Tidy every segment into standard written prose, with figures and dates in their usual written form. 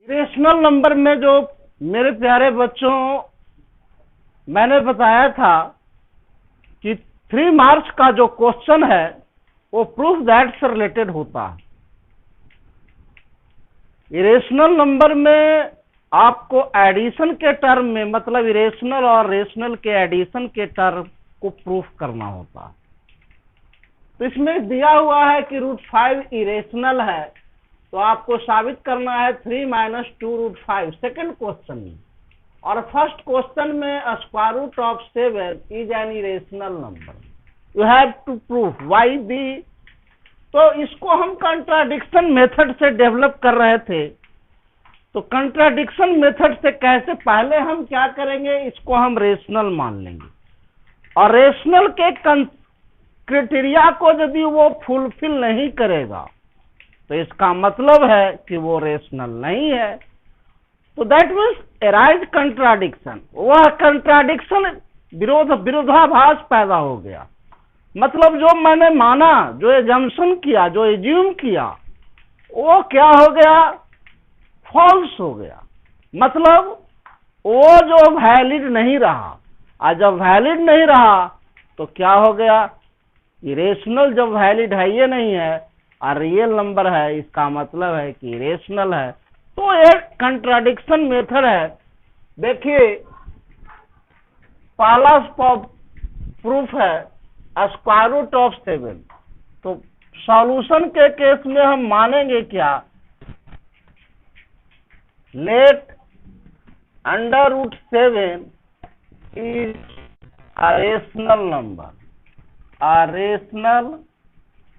Irrational number में जो मेरे प्यारे बच्चों मैंने बताया था कि 3 मार्क्स का जो क्वेश्चन है वो प्रूफ दैट से रिलेटेड होता है। इरेशनल नंबर में आपको एडिशन के टर्म में, मतलब इरेशनल और रेशनल के एडिशन के टर्म को प्रूफ करना होता है। तो इसमें दिया हुआ है कि √5 इरेशनल है, तो आपको साबित करना है 3 - 2 √5 सेकेंड क्वेश्चन में। और फर्स्ट क्वेश्चन में √7 is an irrational number. You have to proof why the. तो इसको हम कंट्राडिक्शन मेथड से डेवलप कर रहे थे। तो कंट्राडिक्शन मेथड से कैसे, पहले हम क्या करेंगे, इसको हम रेशनल मान लेंगे और रेशनल के क्राइटेरिया को यदि वो फुलफिल नहीं करेगा तो इसका मतलब है कि वो रेशनल नहीं है। तो दैट मीन्स एराइज कंट्राडिक्शन, वह कंट्राडिक्शन विरोधाभास पैदा हो गया। मतलब जो मैंने माना, जो एजम्पशन किया, जो एज्यूम किया, वो क्या हो गया, फॉल्स हो गया। मतलब वो जो वैलिड नहीं रहा, और जब वैलिड नहीं रहा तो क्या हो गया, इरेशनल जब वैलिड है ये नहीं है और रियल नंबर है, इसका मतलब है कि इरेशनल है। तो एक कंट्राडिक्शन मेथड है। देखिए पहला प्रूफ है √7। तो सॉल्यूशन के केस में हम मानेंगे क्या, let √7 is a rational number. A rational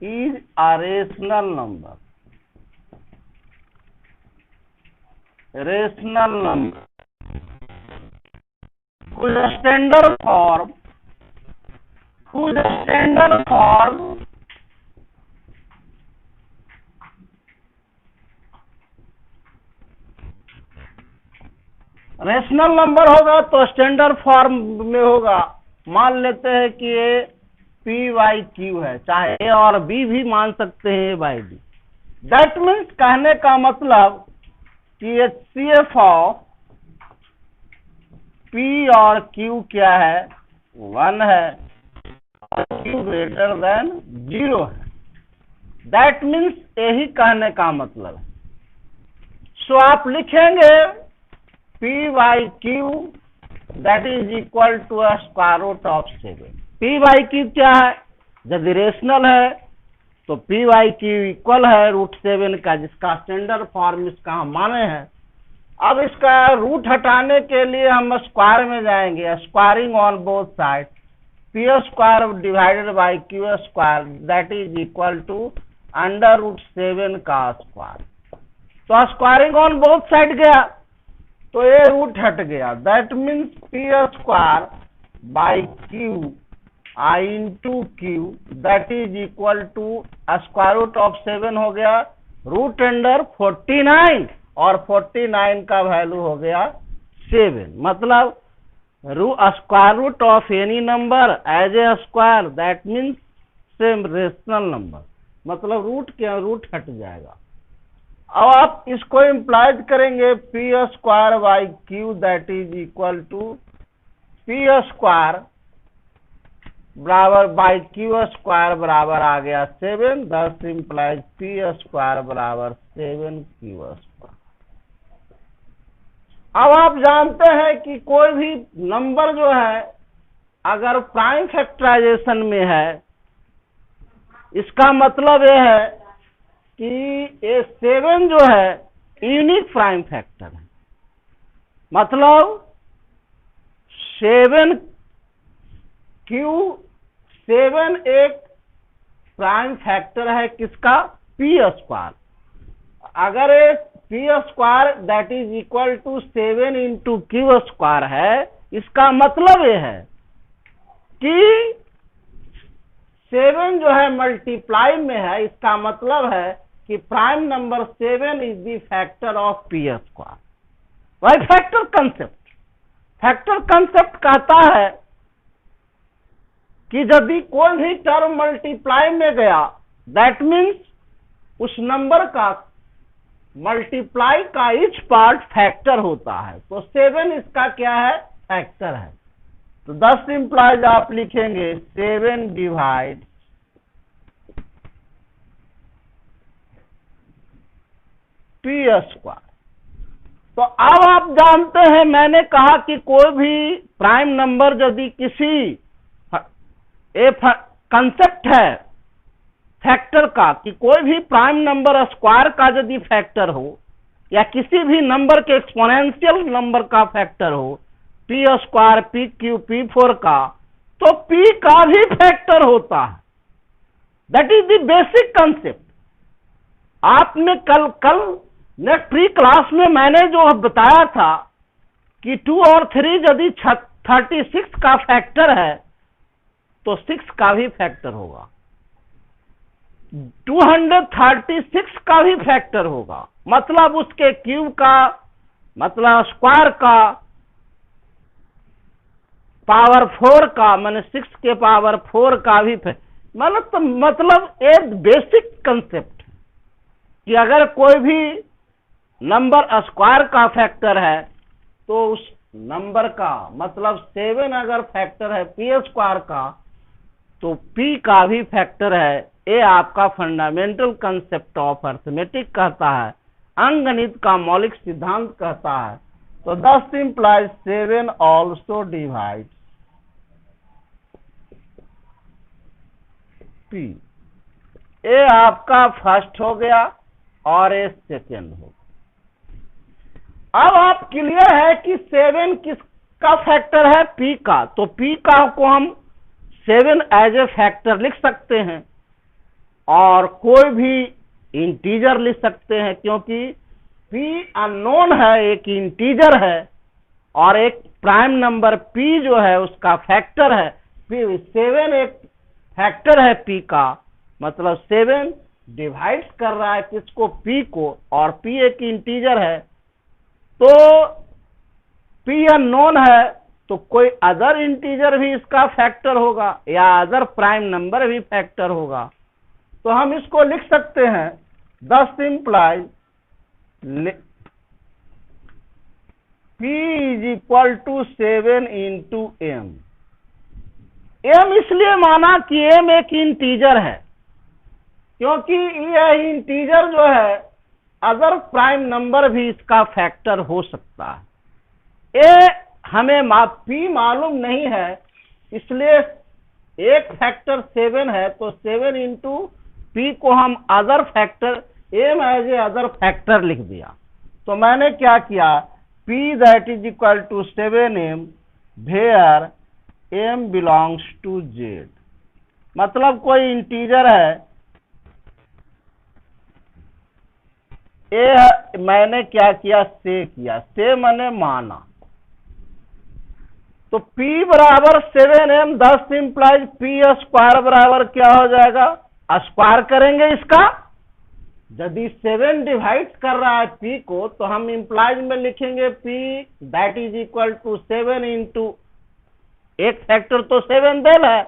is a rational number. Rational number whose standard form rational number होगा तो स्टैंडर्ड फॉर्म में होगा। मान लेते हैं कि ये P/Q है, चाहे A और B भी मान सकते हैं A/B। दैट मीन्स कहने का मतलब कि HCF ऑफ P और Q क्या है, 1 है, Q ग्रेटर देन 0 है। दैट मीन्स यही कहने का मतलब है। सो आप लिखेंगे P/Q that is equal to √7। P/Q क्या है, जब रेशनल है तो P/Q इक्वल है √7 का, जिसका स्टैंडर्ड फॉर्म इसका हम माने हैं। अब इसका रूट हटाने के लिए हम स्क्वायर में जाएंगे, squaring on both side, P² divided by Q² that is equal to √7 का स्क्वायर। तो स्क्वायरिंग ऑन बोथ साइड गया तो ये रूट हट गया। That means P² by Q I into Q that is equal to √7 हो गया √49, और 49 का वैल्यू हो गया 7। मतलब √ऑफ any number as a square that means same rational number, मतलब रूट हट जाएगा। अब आप इसको इम्प्लाइज करेंगे P² by Q that is equal to P² बराबर बाई Q² बराबर आ गया 7, दस इम्प्लाइज P² बराबर 7Q²। अब आप जानते हैं कि कोई भी नंबर जो है अगर प्राइम फैक्टराइजेशन में है, इसका मतलब यह है कि ये 7 जो है यूनिक प्राइम फैक्टर है। मतलब 7 एक प्राइम फैक्टर है किसका, P²। अगर ये P² that is equal to 7 into Q² है, इसका मतलब ये है कि 7 जो है मल्टीप्लाई में है, इसका मतलब है कि prime number 7 is the factor of P²। वही फैक्टर कंसेप्ट कहता है कि यदि कोई भी टर्म मल्टीप्लाई में गया दैट मीन्स उस नंबर का मल्टीप्लाई का ईच पार्ट फैक्टर होता है, तो 7 इसका क्या है, फैक्टर है। तो 10 इंप्लाइज आप लिखेंगे 7 डिवाइड पी स्क्वायर। तो अब आप जानते हैं, मैंने कहा कि कोई भी प्राइम नंबर यदि किसी कंसेप्ट है फैक्टर का, कि कोई भी प्राइम नंबर स्क्वायर का यदि फैक्टर हो या किसी भी नंबर के एक्सपोनेंशियल नंबर का फैक्टर हो, P square, P Q, P 4 का, तो पी का भी फैक्टर होता है। That is the basic concept. आपने कल नेक्स्ट प्री क्लास में मैंने जो बताया था कि 2 और 3 यदि 36 का फैक्टर है तो 6 का भी फैक्टर होगा, 236 का भी फैक्टर होगा, मतलब उसके क्यूब का, मतलब स्क्वायर का, पावर 4 का, मैंने 6 के पावर 4 का भी मतलब एक बेसिक कंसेप्ट कि अगर कोई भी नंबर स्क्वायर का फैक्टर है तो उस नंबर का, मतलब 7 अगर फैक्टर है पी स्क्वायर का, तो पी का भी फैक्टर है। ये आपका फंडामेंटल कंसेप्ट ऑफ अर्थमेटिक कहता है, अंकगणित का मौलिक सिद्धांत कहता है। तो 10 इंप्लाइज 7 ऑल्सो डिवाइड पी। ये आपका फर्स्ट हो गया और ये सेकेंड हो गया। अब आप क्लियर है कि 7 किसका फैक्टर है, पी का, तो पी का को हम 7 एज ए फैक्टर लिख सकते हैं और कोई भी इंटीजर लिख सकते हैं, क्योंकि पी अननोन है, एक इंटीजर है और एक प्राइम नंबर पी जो है उसका फैक्टर है। 7 एक फैक्टर है पी का, मतलब 7 डिवाइड कर रहा है किसको, पी को, और पी एक इंटीजर है। तो पी अननोन है तो कोई अदर इंटीजर भी इसका फैक्टर होगा या अदर प्राइम नंबर भी फैक्टर होगा। तो हम इसको लिख सकते हैं 10 implies P is equal to 7 into M. M इसलिए माना कि एम एक इंटीजर है, क्योंकि यह इंटीजर जो है अदर प्राइम नंबर भी इसका फैक्टर हो सकता है। ये हमें पी मालूम नहीं है, इसलिए एक फैक्टर 7 है, तो 7 इंटू पी को हम other factor M as a other factor लिख दिया। तो मैंने क्या किया, P that is equal to 7m where m belongs to z। मतलब कोई इंटीजर है, ये मैंने क्या किया, से किया, से मैंने माना। तो P बराबर 7m, 10 इंप्लाइज पी स्क्वायर बराबर क्या हो जाएगा, स्क्वायर करेंगे इसका। यदि 7 डिवाइड कर रहा है P को, तो हम इंप्लाइज में लिखेंगे P that is equal to 7 into, एक फैक्टर तो 7 देल है,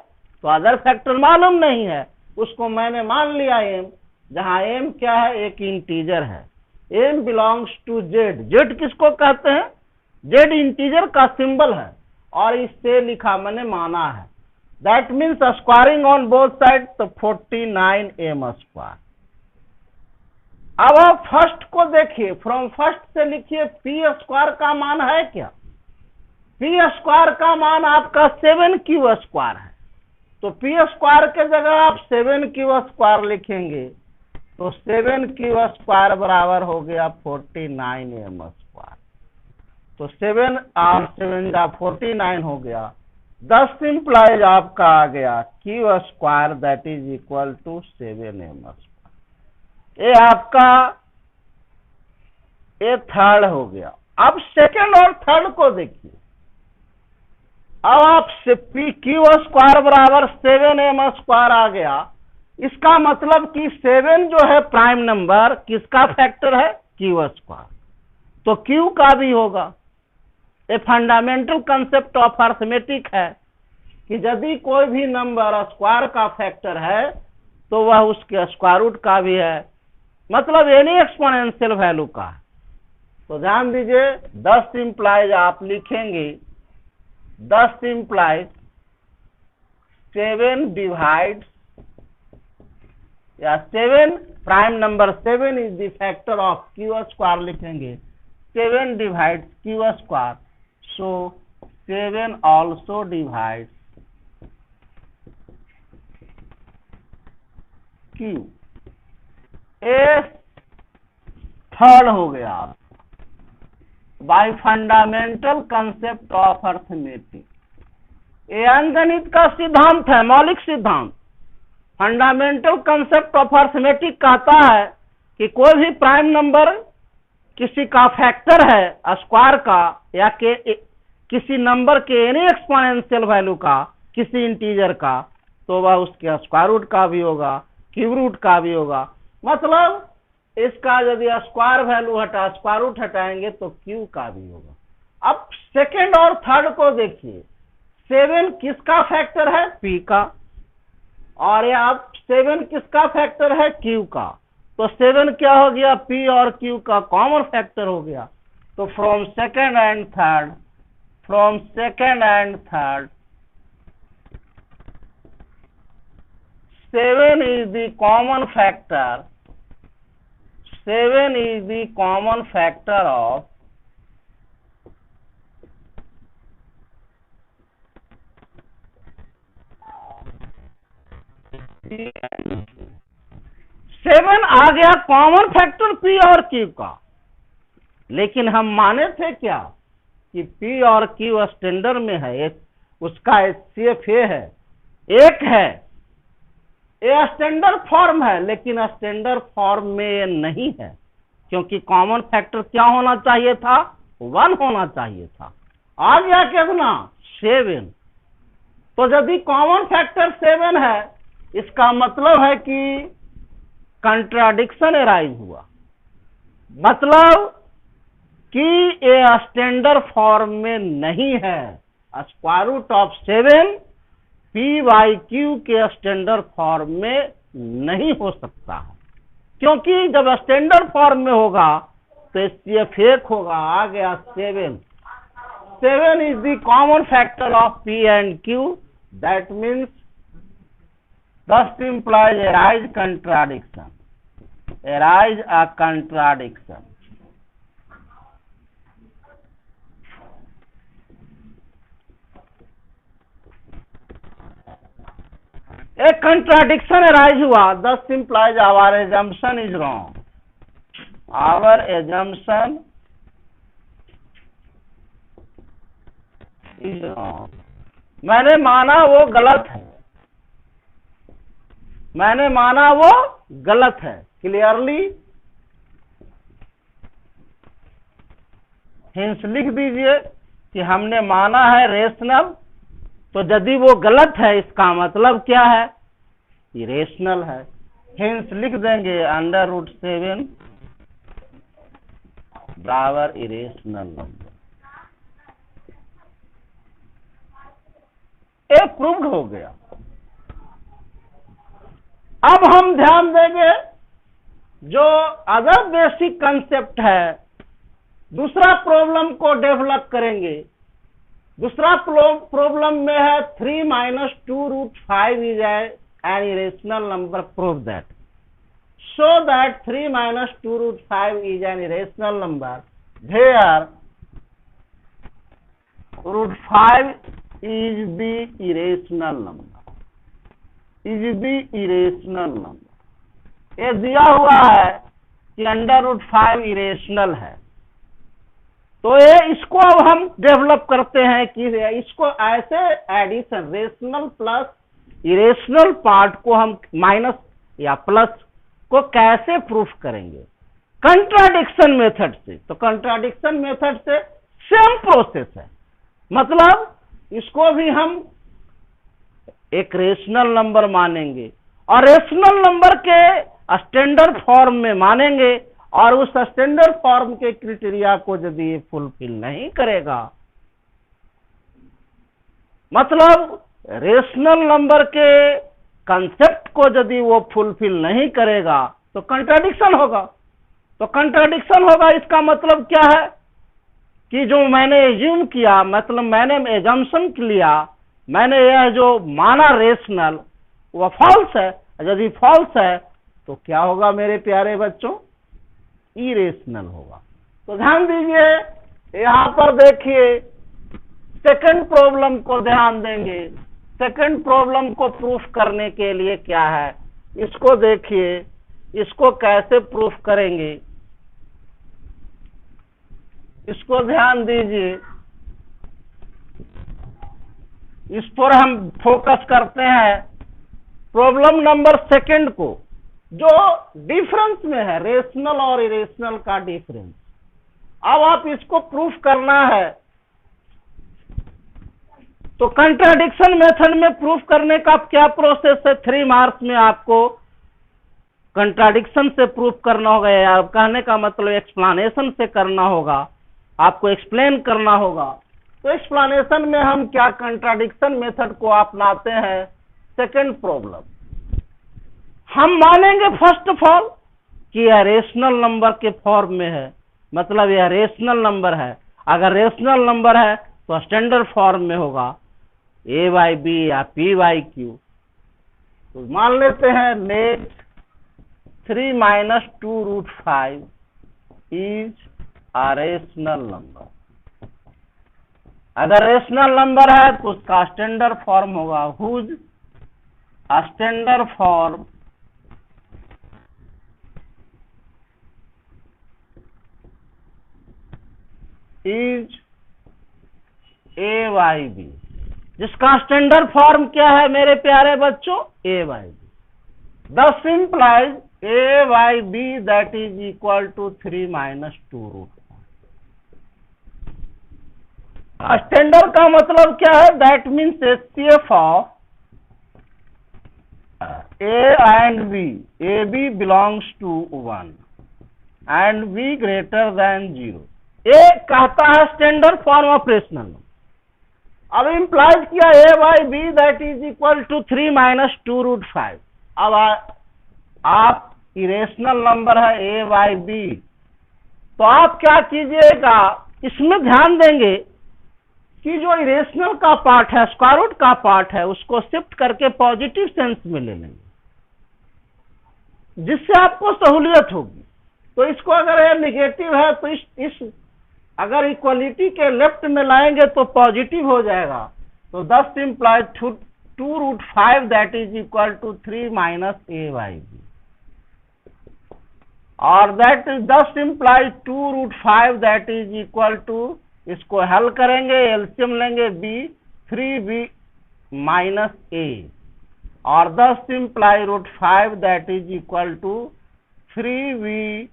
तो अदर फैक्टर मालूम नहीं है, उसको मैंने मान लिया m, जहां m क्या है, एक इंटीजर है। m belongs to z। z किसको कहते हैं, z इंटीजर का सिंबल है और इससे लिखा मैंने माना है। That means squaring on both side, तो 49m स्क्वायर। अब आप फर्स्ट को देखिए, फ्रॉम फर्स्ट से लिखिए पी स्क्वायर का मान है क्या, पी स्क्वायर का मान आपका 7q स्क्वायर है। तो पी स्क्वायर के जगह आप 7q स्क्वायर लिखेंगे, तो 7q स्क्वायर बराबर हो गया 49m स्क्वायर। तो 7 और 7 का 49 हो गया। 10 इंप्लाइज आपका आ गया q square that is equal to 7m square. ये आपका ये थर्ड हो गया। अब सेकेंड और थर्ड को देखिए। अब आप पी क्यू स्क्वायर बराबर 7m स्क्वायर आ गया। इसका मतलब कि 7 जो है प्राइम नंबर किसका फैक्टर है, क्यू स्क्वायर, तो क्यू का भी होगा। ये फंडामेंटल कंसेप्ट ऑफ अर्थमेटिक है कि यदि कोई भी नंबर स्क्वायर का फैक्टर है तो वह उसके स्क्वायर रूट का भी है, मतलब एनी एक्सपोनेंशियल वैल्यू का है। तो ध्यान दीजिए 10 इंप्लाइज आप लिखेंगे 10 इंप्लाइज 7 डिवाइड या 7 prime number 7 is the factor of Q square लिखेंगे 7 divide Q square so 7 also divide Q. A third हो गया by fundamental concept of arithmetic. ये अंकगणित का सिद्धांत है, मौलिक सिद्धांत। फंडामेंटल कंसेप्ट ऑफ अर्थमेटिक कहता है कि कोई भी प्राइम नंबर किसी का फैक्टर है स्क्वायर का या किसी नंबर के एनी एक्सपोनेंशियल वैल्यू का, किसी इंटीजर का, तो वह उसके स्क्वायर रूट का भी होगा, क्यूब रूट का भी होगा। मतलब इसका यदि स्क्वायर वैल्यू स्क्वायर रूट हटाएंगे तो क्यू का भी होगा। अब सेकेंड और थर्ड को देखिए, 7 किसका फैक्टर है? पी का। और यहाँ 7 किसका फैक्टर है? क्यू का। तो 7 क्या हो गया? पी और क्यू का कॉमन फैक्टर हो गया। तो from second and third 7 is the common factor. 7 is the common factor of 7 आ गया कॉमन फैक्टर पी और क्यू का। लेकिन हम माने थे क्या कि पी और क्यू स्टैंडर्ड में है, उसका HCF है, एक है, ये स्टैंडर्ड फॉर्म है, लेकिन स्टैंडर्ड फॉर्म में ये नहीं है, क्योंकि कॉमन फैक्टर क्या होना चाहिए था? 1 होना चाहिए था। आ गया कितना? 7। तो यदि कॉमन फैक्टर 7 है, इसका मतलब है कि कंट्राडिक्शन अराइज हुआ, मतलब कि ये स्टैंडर्ड फॉर्म में नहीं है। Square root of 7 P by Q के स्टैंडर्ड फॉर्म में नहीं हो सकता है, क्योंकि जब स्टैंडर्ड फॉर्म में होगा तो HCF 1 होगा। आ गया 7 is the common factor of P and Q, that means thus implies arise contradiction, arise a contradiction। एक कंट्राडिक्शन अराइज हुआ, thus implies our assumption is wrong, our assumption is wrong। मैंने माना वो गलत है, मैंने माना वो गलत है। क्लियरली हिंस लिख दीजिए कि हमने माना है रेशनल, तो यदि वो गलत है इसका मतलब क्या है? इरेशनल है। हिंस लिख देंगे √7 बराबर इरेशनल नंबर। ये प्रूव्ड हो गया। अब हम ध्यान देंगे जो अदर बेसिक कंसेप्ट है, दूसरा प्रॉब्लम को डेवलप करेंगे। दूसरा प्रॉब्लम में है 3 - 2√5 is an irrational number, prove that। So that 3 - 2√5 is an irrational number, where √5 is the irrational number, is the irrational number। ये दिया हुआ है कि √5 इरेशनल है, तो ये इसको अब हम डेवलप करते हैं कि इसको ऐसे addition rational plus irrational part को हम माइनस या प्लस को कैसे प्रूफ करेंगे? कंट्राडिक्शन मेथड से। तो कंट्राडिक्शन मेथड से सेम प्रोसेस है, मतलब इसको भी हम एक रेशनल नंबर मानेंगे और रेशनल नंबर के स्टैंडर्ड फॉर्म में मानेंगे, और उस स्टैंडर्ड फॉर्म के क्राइटेरिया को यदि ये फुलफिल नहीं करेगा, मतलब रेशनल नंबर के कंसेप्ट को यदि वो फुलफिल नहीं करेगा, तो कंट्राडिक्शन होगा। तो कंट्राडिक्शन होगा इसका मतलब क्या है कि जो मैंने एज्यूम किया, मतलब मैंने एजम्पशन लिया, मैंने यह जो माना रेशनल, वह फॉल्स है। यदि फॉल्स है तो क्या होगा मेरे प्यारे बच्चों? इरेशनल होगा। तो ध्यान दीजिए, यहां पर देखिए सेकंड प्रॉब्लम को ध्यान देंगे। सेकंड प्रॉब्लम को प्रूफ करने के लिए क्या है, इसको देखिए, इसको कैसे प्रूफ करेंगे, इसको ध्यान दीजिए। इस पर हम फोकस करते हैं प्रॉब्लम नंबर सेकंड को, जो डिफरेंस में है, रेशनल और इरेशनल का डिफरेंस। अब आप इसको प्रूफ करना है, तो कंट्राडिक्शन मेथड में प्रूफ करने का क्या प्रोसेस है? 3 मार्क्स में आपको कंट्राडिक्शन से प्रूफ करना होगा, या कहने का मतलब एक्सप्लेनेशन से करना होगा, आपको एक्सप्लेन करना होगा। तो एक्सप्लेनेशन में हम क्या कंट्राडिक्शन मेथड को अपनाते हैं। सेकंड प्रॉब्लम हम मानेंगे फर्स्ट ऑफ ऑल कि यह रेशनल नंबर के फॉर्म में है, मतलब यह रेशनल नंबर है। अगर रेशनल नंबर है तो स्टैंडर्ड फॉर्म में होगा, a बाई बी या p बाई क्यू। तो मान लेते हैं let 3 minus 2 root 5 is a rational number. अगर रेशनल नंबर है तो उसका स्टैंडर्ड फॉर्म होगा whose standard form is a by B, जिसका स्टैंडर्ड फॉर्म क्या है मेरे प्यारे बच्चों? a by B. This implies a by B that is equal to 3 minus 2 root. Standard का मतलब क्या है? That means HCF of A and B, AB belongs to 1 and B greater than 0। A कहता है स्टैंडर्ड फॉर्म ऑफ रेशनल। अब implies किया A by B that is equal to 3 minus 2 root 5। अब आप इरेशनल नंबर है A by B, तो आप क्या कीजिएगा, इसमें ध्यान देंगे कि जो इरेशनल का पार्ट है, स्क्वायर रूट का पार्ट है, उसको शिफ्ट करके पॉजिटिव सेंस में ले लेंगे, जिससे आपको सहूलियत होगी। तो इसको अगर ये निगेटिव है तो इस अगर इक्वलिटी के लेफ्ट में लाएंगे तो पॉजिटिव हो जाएगा। तो 10 implies 2 root 5 that is equal to 3 minus a by B, और that 10 implies 2 root 5 that is equal to, इसको हल करेंगे, एलसीएम लेंगे b 3b माइनस a, और 10 imply root 5 that is equal to 3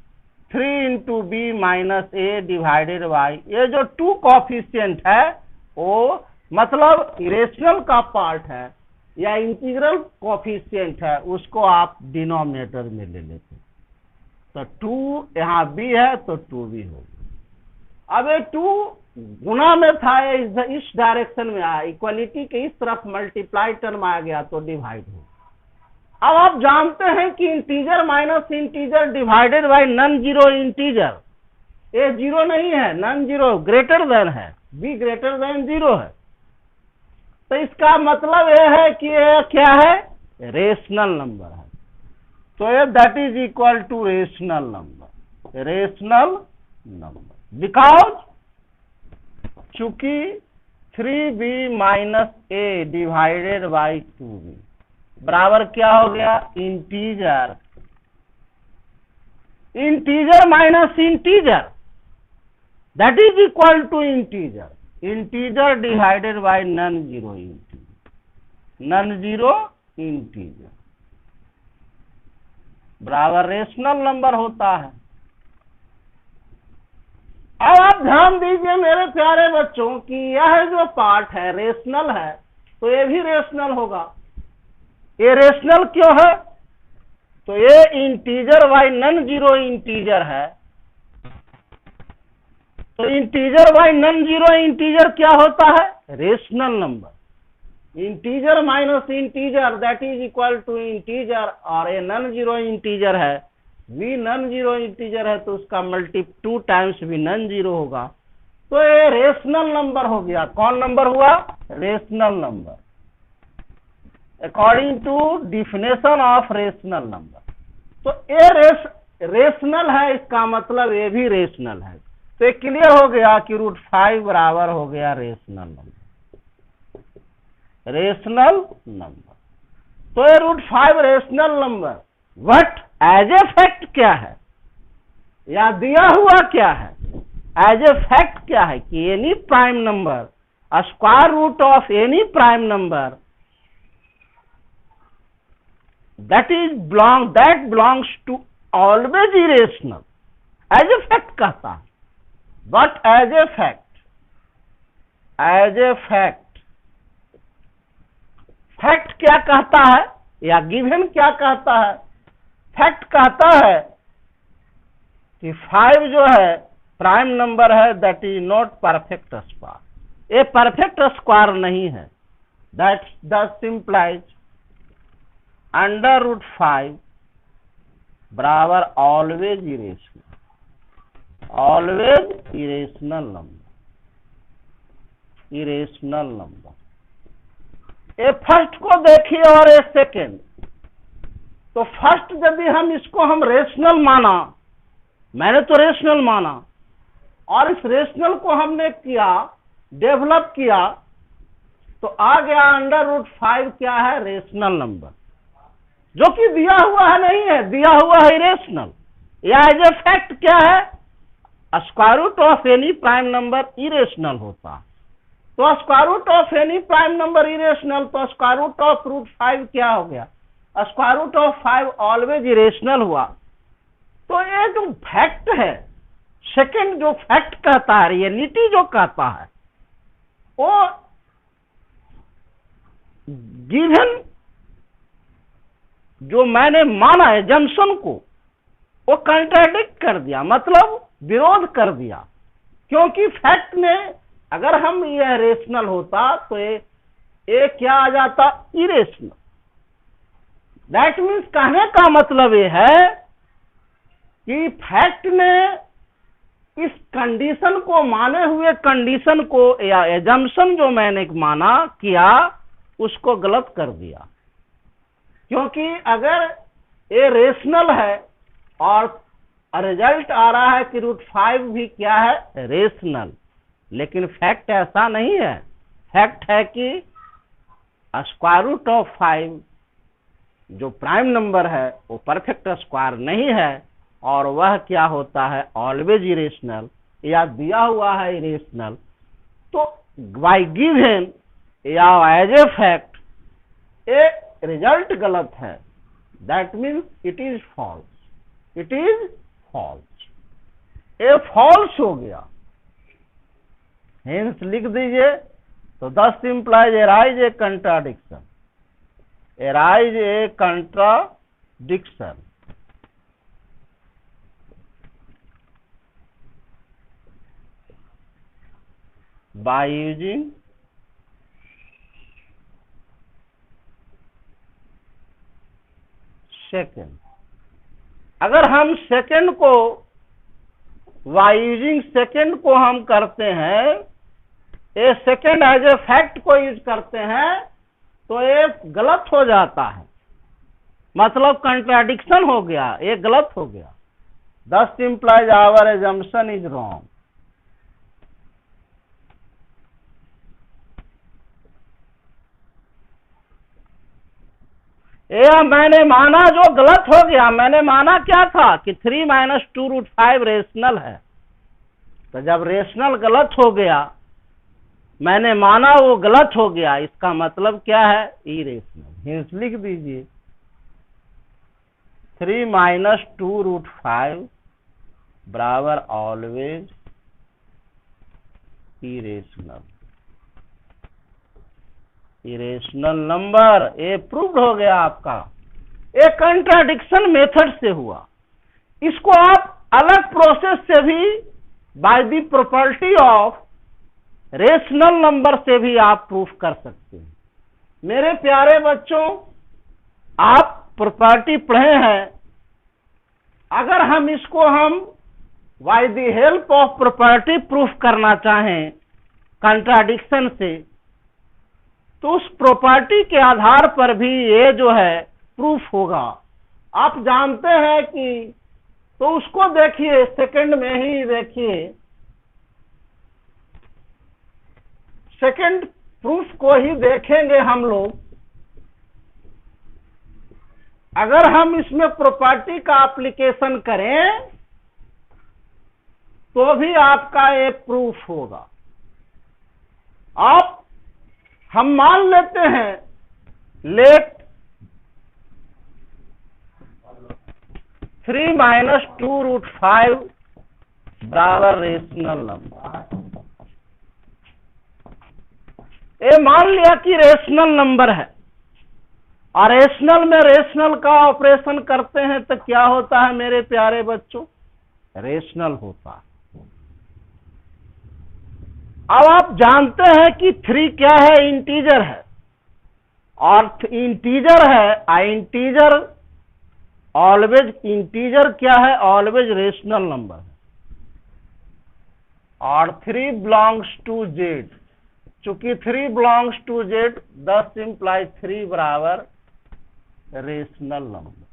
into B minus A divided by, ये जो 2 coefficient है वो मतलब इरेशनल का पार्ट है या इंटीग्रल कॉफिशिएंट है, उसको आप डिनोमिनेटर में ले लेते हैं। तो 2 यहाँ b है तो 2b होगा। अब ये 2 गुना में था, इस डायरेक्शन में आया, इक्वलिटी के इस तरफ मल्टीप्लाई टर्म आ गया तो डिवाइड हो। अब आप जानते हैं कि integer minus integer divided by non zero integer, ये जीरो नहीं है, नॉन जीरो ग्रेटर देन है, b ग्रेटर देन 0 है। तो इसका मतलब यह है कि यह क्या है? रेशनल नंबर है। तो ये that is equal to rational number, rational number because चूंकि 3b minus a divided by 2b बराबर क्या हो गया? Integer, integer minus integer that is equal to integer, integer divided by non zero integer, non zero integer बराबर rational number होता है। अब आप ध्यान दीजिए मेरे प्यारे बच्चों कि यह जो पार्ट है रेशनल है, तो ये भी रेशनल होगा। ये रेशनल क्यों है? तो ये integer by non zero integer है। तो integer by non zero integer क्या होता है? Rational number. Integer minus integer that is equal to integer, और ये नॉन जीरो इंटीजर है v नॉन जीरो इंटीजर है तो उसका multi 2 times v non zero होगा, तो ये रेशनल नंबर हो गया। कौन नंबर हुआ? Rational number, according to definition of rational number. तो ये रेशनल है, इसका मतलब ये भी रेशनल है। तो ये क्लियर हो गया कि √5 बराबर हो गया रेशनल नंबर, रेशनल नंबर। तो ये √5 rational number, but as a fact क्या है या दिया हुआ क्या है? एज ए फैक्ट क्या है कि any prime number, square root of any prime number that belongs to always irrational, as a fact कहता है। but as a fact क्या कहता है या गिवन क्या कहता है? फैक्ट कहता है कि 5 जो है प्राइम नंबर है, that is not perfect square, ये परफेक्ट स्क्वायर नहीं है। दैट दस इम्प्लाइज √5 बराबर ऑलवेज इरेशनल नंबर। ये फर्स्ट को देखिए और ये सेकेंड। तो फर्स्ट यदि हम इसको हम रेशनल माना, मैंने तो रेशनल माना, और इस रेशनल को हमने किया, डेवलप किया, तो आ गया √5 क्या है? रेशनल नंबर, जो कि दिया हुआ है नहीं है, दिया हुआ है इरेशनल। या एज ए फैक्ट क्या है? Square root of any prime number irrational होता है। तो square root of any prime number irrational, तो स्क्वायर रूट ऑफ √5 क्या हो गया? Square root of 5 always irrational हुआ। तो ये जो फैक्ट है, सेकंड जो फैक्ट कहता है, रियलिटी जो कहता है, वो गिवन जो मैंने माना एजम्पशन को, वो कंट्राडिक्ट कर दिया, मतलब विरोध कर दिया। क्योंकि फैक्ट में अगर हम ये रेशनल होता तो ये क्या आ जाता? इरेशनल। दैट मीन्स कहने का मतलब ये है कि फैक्ट ने इस कंडीशन को, माने हुए कंडीशन को या एजम्पशन जो मैंने माना किया, उसको गलत कर दिया। क्योंकि अगर ये रेशनल है और रिजल्ट आ रहा है कि √5 भी क्या है? रेशनल। लेकिन फैक्ट ऐसा नहीं है। फैक्ट है कि स्क्वायर रूट ऑफ 5 जो प्राइम नंबर है वो परफेक्ट स्क्वायर नहीं है, और वह क्या होता है? ऑलवेज इरेशनल, या दिया हुआ है इरेशनल। तो बाय गिवन या as a fact a result गलत है। That means it is false, it is false, ये फॉल्स हो गया। हेंस लिख दीजिए। तो this implies arise a contradiction, arise a contradiction. by using second. अगर हम सेकेंड को by using सेकेंड को हम करते हैं, ये सेकेंड एज ए फैक्ट को यूज करते हैं, तो ये गलत हो जाता है, मतलब कंट्राडिक्शन हो गया, ये गलत हो गया। This implies our assumption is wrong. ये मैंने माना जो गलत हो गया। मैंने माना क्या था कि 3 - 2 √5 रेशनल है। तो जब रेशनल गलत हो गया, मैंने माना वो गलत हो गया, इसका मतलब क्या है? इरेशनल। हिंस लिख दीजिए। 3 - 2 √5 बराबर ऑलवेज इरेशनल। इरेशनल नंबर, ये प्रूव्ड हो गया आपका। ये कंट्राडिक्शन मेथड से हुआ। इसको आप अलग प्रोसेस से भी, by the property of rational number से भी आप प्रूफ कर सकते हैं। मेरे प्यारे बच्चों, आप प्रॉपर्टी पढ़े हैं अगर हम इसको by the help of property proof करना चाहें कंट्राडिक्शन से, तो उस प्रॉपर्टी के आधार पर भी ये जो है प्रूफ होगा। आप जानते हैं कि, तो उसको देखिए, सेकंड में ही देखिए, सेकंड प्रूफ को ही देखेंगे हम लोग। अगर हम इसमें प्रॉपर्टी का एप्लीकेशन करें तो भी आपका ये प्रूफ होगा। आप हम मान लेते हैं, लेट 3 माइनस 2√5 बराबर रेशनल नंबर। ये मान लिया कि रेशनल नंबर है, और रेशनल में रेशनल का ऑपरेशन करते हैं तो क्या होता है मेरे प्यारे बच्चों? रेशनल होता है। अब आप जानते हैं कि 3 क्या है? इंटीजर है, और इंटीजर है, इंटीजर ऑलवेज, इंटीजर क्या है? ऑलवेज रेशनल नंबर है। और 3 बिलोंग्स टू जेड, चूंकि 3 बिलोंग्स टू जेड, 10 इंप्लाइज 3 बराबर rational number,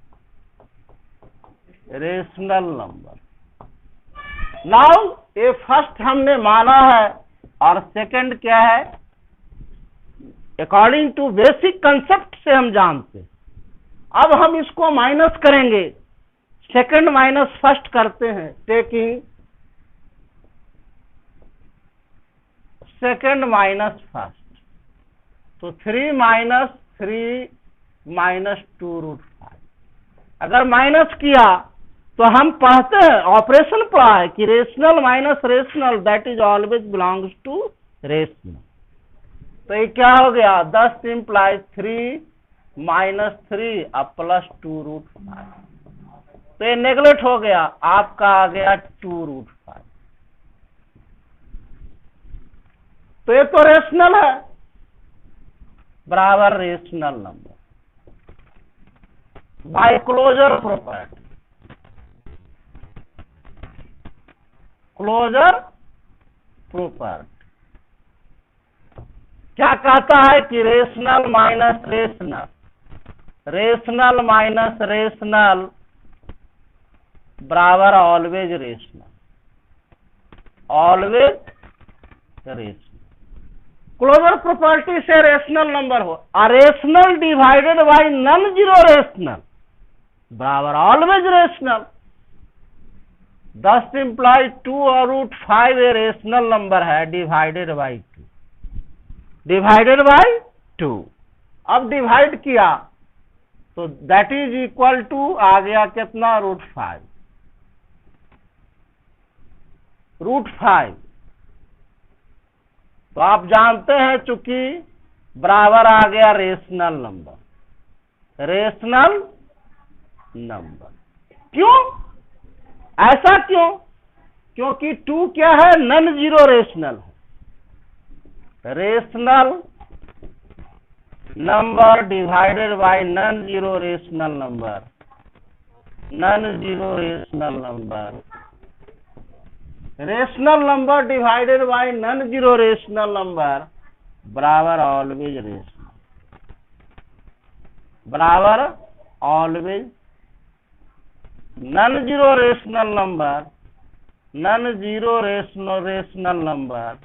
rational number. Now ये फर्स्ट हमने माना है, और सेकंड क्या है? अकॉर्डिंग टू बेसिक कंसेप्ट से हम जानते। अब हम इसको माइनस करेंगे, सेकंड माइनस फर्स्ट करते हैं, टेकिंग सेकंड माइनस फर्स्ट, तो 3 माइनस 3 माइनस 2√5। अगर माइनस किया तो हम पढ़ते हैं, ऑपरेशन पढ़ा है कि rational minus rational that is always belongs to rational. तो ये क्या हो गया? 10 इंप्लाइज 3 माइनस 3 अब प्लस 2√5। तो ये नेगलेक्ट हो गया, आपका आ गया 2√5। तो ये तो रेशनल है, बराबर rational number by closure property. Closure property क्या कहता है कि rational minus rational, rational minus rational बराबर always rational, always rational. Closure property से रेशनल नंबर हो, और rational divided by non zero rational बराबर ऑलवेज रेशनल। 10 इंप्लाइज 2 और √5 ये रेशनल नंबर है, डिवाइडेड बाय 2, डिवाइडेड बाय 2। अब डिवाइड किया तो दैट इज इक्वल टू आ गया कितना? √5, √5। तो आप जानते हैं चूंकि बराबर आ गया रेशनल नंबर, रेशनल नंबर। क्यों ऐसा? क्यों? क्योंकि 2 क्या है? नॉन जीरो रेशनल है। Rational number divided by non zero rational number, non zero rational number, rational number divided by non zero rational number बराबर ऑलवेज रेशनल, बराबर always non zero rational number, non zero rational number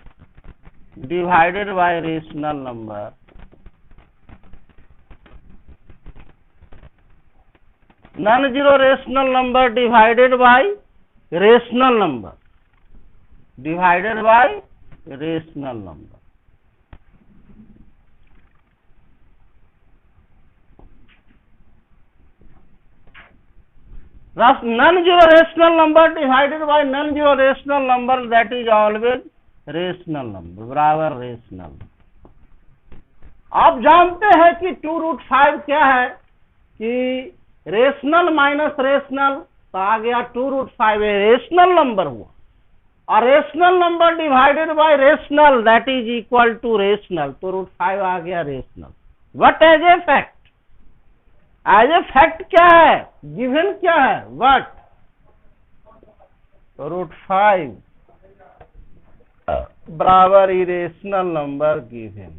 divided by rational number, non zero rational number divided by rational number, divided by rational number. Non zero rational number divided by non zero rational number that is always rational number, बराबर rational. आप जानते हैं कि 2√5 क्या है? कि rational minus rational, तो आ गया 2√5 रेशनल नंबर हुआ, और rational number divided by rational that is equal to rational, तो √5 आ गया rational. What as a fact? As a fact क्या है? गिवन क्या है? व्हाट? √5 बराबर इरेशनल नंबर गिवन।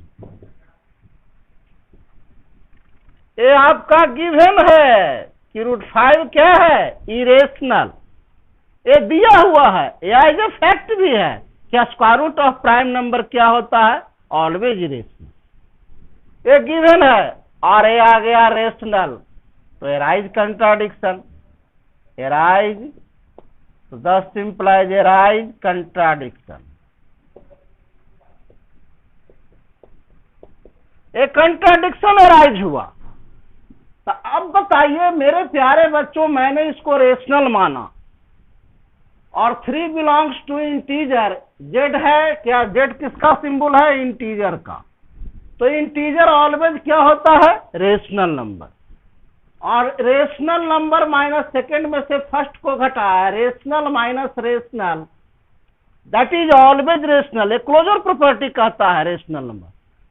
ये आपका गिवन है कि √5 क्या है, इरेशनल। ये दिया हुआ है, या एज ए फैक्ट भी है कि square root of prime number क्या होता है, ऑलवेज इरेशनल। ये गिवन है और ये आ गया रेशनल, तो एराइज कंट्राडिक्शन, एराइज, तो दस इंप्लाइज एराइज कंट्राडिक्शन। एक कंट्राडिक्शन एराइज हुआ। तो अब बताइए मेरे प्यारे बच्चों, मैंने इसको रेशनल माना और 3 बिलोंग्स टू इंटीजर, जेड है क्या, जेड किसका सिंबल है, इंटीजर का। तो इंटीजर ऑलवेज क्या होता है, रेशनल नंबर। और रेशनल नंबर माइनस सेकंड में से फर्स्ट को घटाया, rational minus rational, that is always rational. एक क्लोजर प्रॉपर्टी कहता है रेशनल नंबर,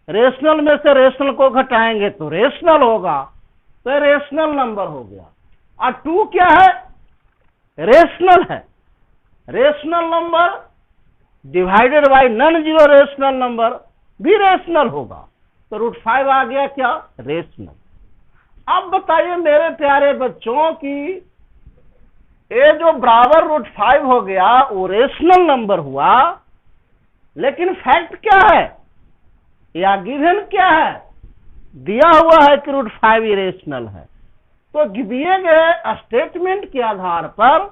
रेशनल में से रेशनल को घटाएंगे तो रेशनल होगा, तो रेशनल नंबर हो गया। और 2 क्या है, रेशनल है। Rational number divided by non zero rational number भी रेशनल होगा, तो √5 आ गया क्या, रेशनल। अब बताइए मेरे प्यारे बच्चों की ये जो बराबर √5 हो गया वो रेशनल नंबर हुआ, लेकिन फैक्ट क्या है या गिवन क्या है, दिया हुआ है कि √5 इरेशनल है। तो दिए गए स्टेटमेंट के आधार पर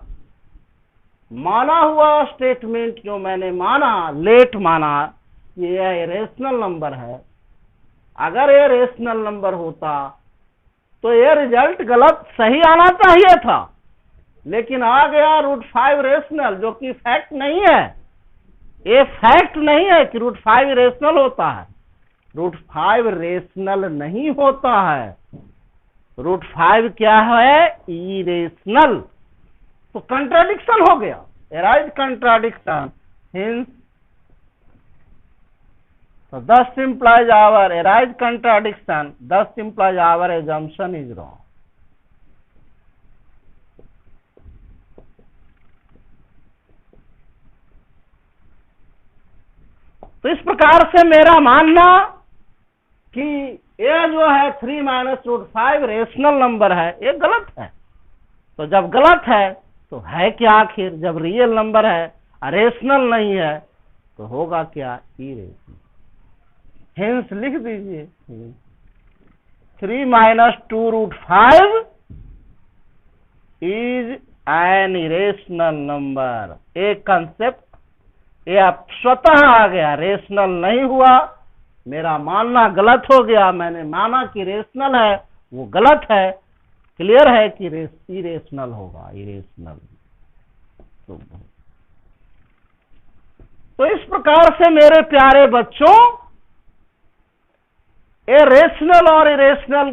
माना हुआ स्टेटमेंट जो मैंने माना, लेट माना, ये रेशनल नंबर है। अगर ये रेशनल नंबर होता तो ये रिजल्ट गलत सही आना चाहिए था, लेकिन आ गया √5 रेशनल, जो कि फैक्ट नहीं है। ये फैक्ट नहीं है कि √5 रेशनल होता है, √5 रेशनल नहीं होता है, √5 क्या है, इरेशनल। तो कंट्राडिक्शन हो गया, एराइज कंट्राडिक्शन, हिंस तो 10 implies our arise contradiction, 10 implies our assumption is wrong। तो इस प्रकार से मेरा मानना कि ये जो है 3 - √5 रेशनल नंबर है, ये गलत है। तो जब गलत है तो है क्या आखिर, जब रियल नंबर है, रेशनल नहीं है, तो होगा क्या, इरेशनल। हेंस लिख दीजिए 3 - 2√5 इज एन इरेशनल नंबर। एक कंसेप्ट ये अब स्वतः आ गया, रेशनल नहीं हुआ, मेरा मानना गलत हो गया। मैंने माना कि रेशनल है, वो गलत है। क्लियर है कि इरेशनल होगा, इरेशनल। तो इस प्रकार से मेरे प्यारे बच्चों, ये रेशनल और इरेशनल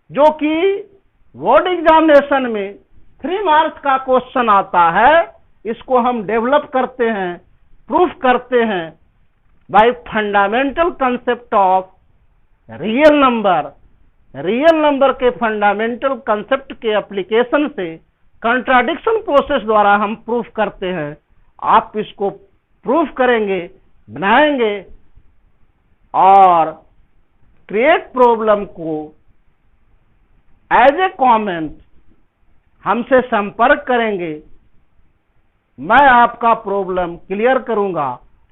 जो कि बोर्ड एग्जामिनेशन में 3 मार्क्स का क्वेश्चन आता है, इसको हम डेवलप करते हैं, प्रूफ करते हैं bye fundamental concept of real number. Real number के फंडामेंटल कंसेप्ट के एप्लीकेशन से कंट्राडिक्शन प्रोसेस द्वारा हम प्रूफ करते हैं। आप इसको प्रूफ करेंगे, बनाएंगे और क्रिएट प्रॉब्लम को एज ए कमेंट हमसे संपर्क करेंगे, मैं आपका प्रॉब्लम क्लियर करूंगा।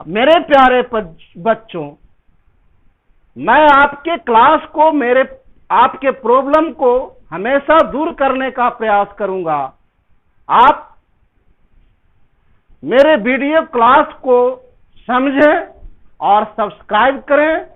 मेरे प्यारे बच्चों, मैं आपके क्लास को, आपके प्रॉब्लम को हमेशा दूर करने का प्रयास करूंगा। आप मेरे वीडियो क्लास को समझें और सब्सक्राइब करें